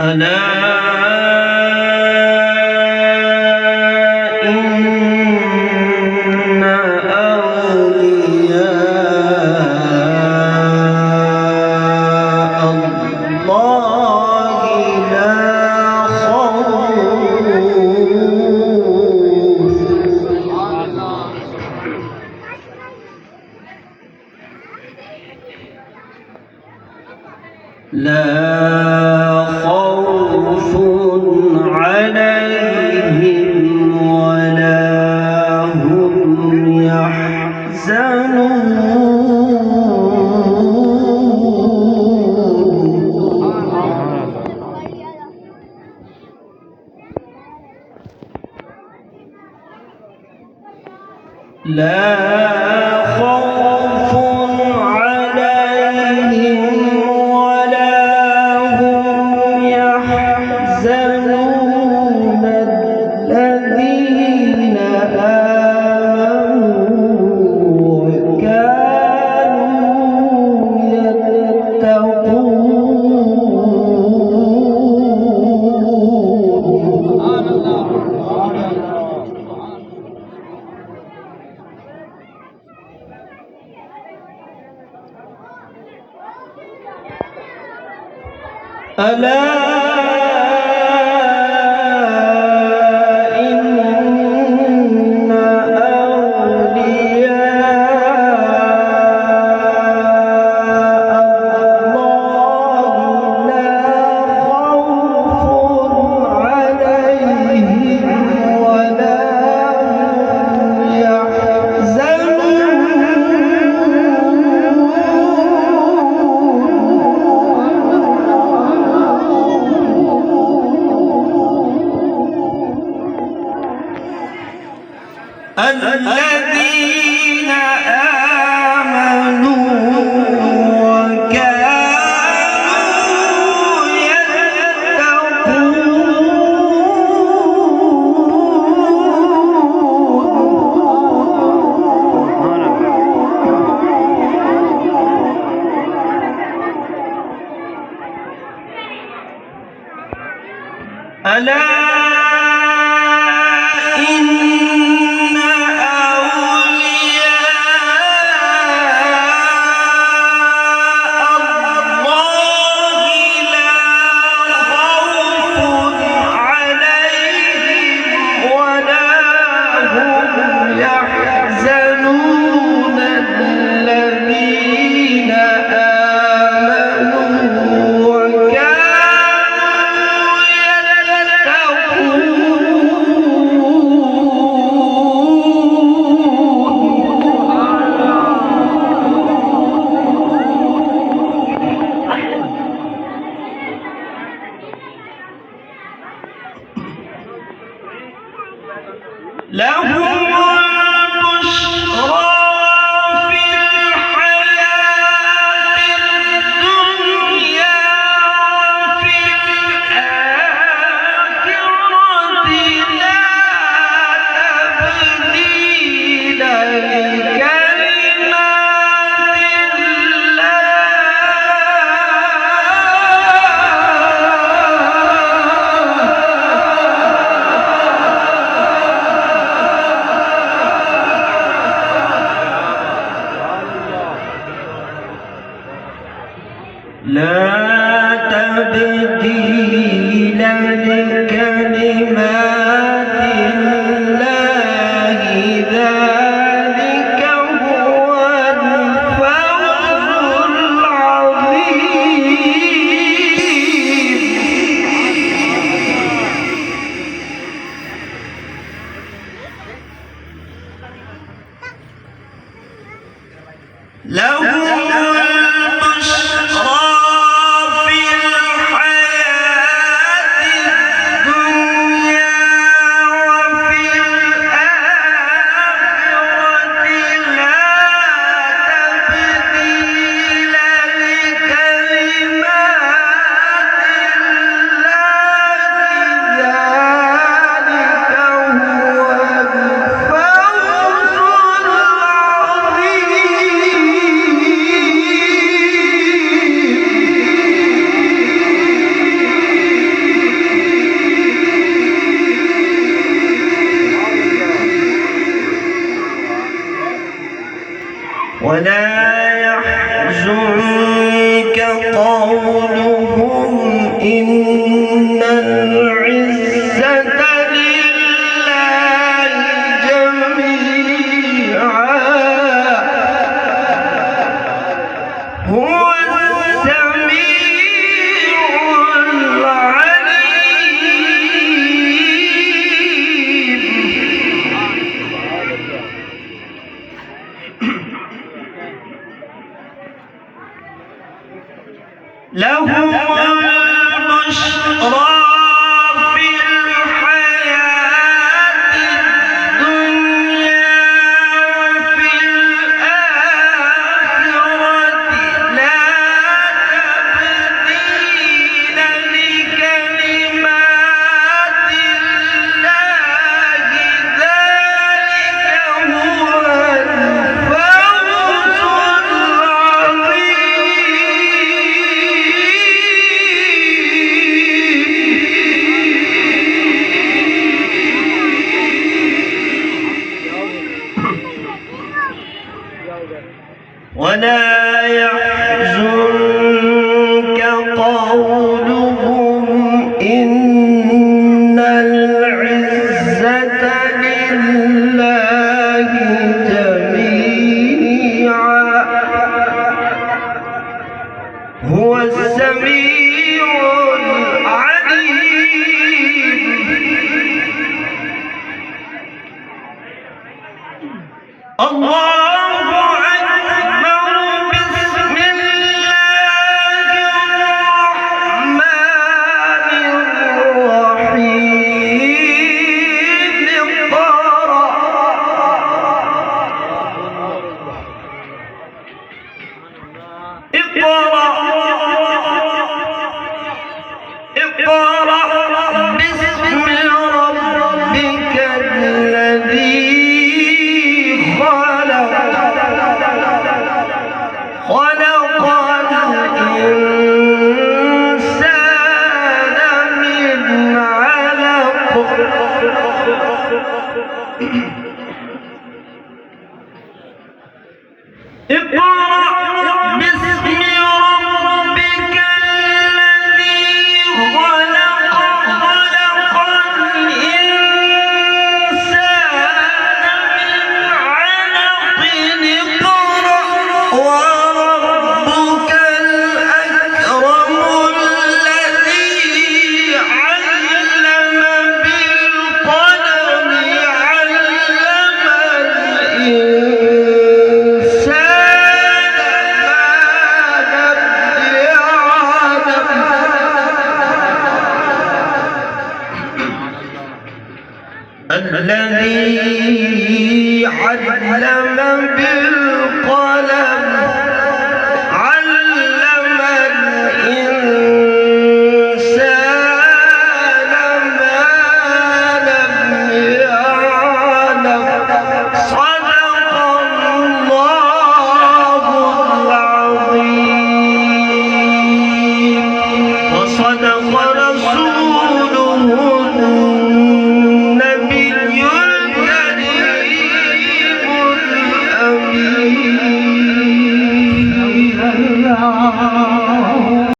ألا إن أولياء الله لا خوف عليهم ولا هم يحزنون لا خوف عليهم ولا هم يحزنون الذين آمنوا وكانوا ألا إن أولياء الله لا خوف عليهم ولا هم الذين آمنوا وكانوا يتقون ألا إن يحزنون الذين آمنوا وكانوا يتقون لهم لا تبديل لكلمات الله ذلك هو الفوز العظيم لهم البشرى في الحياة قولهم إن العزة لله جميعا هو السميع العليم. لهم البشرى في الحياة الدنيا وفي الآخرة لا تبديل لكلمات الله ذلك هو الفوز ولا يحزنك قولهم إن العزة لله جميعا هو السميع العليم. الله اقرأ باسم ربك الذي خلق الإنسان من علق اقرأ باسم ربك الذي خلق الإنسان من علق اقرأ وربك الأكرم الذي علم بالقلم علم الذي علم بالقلم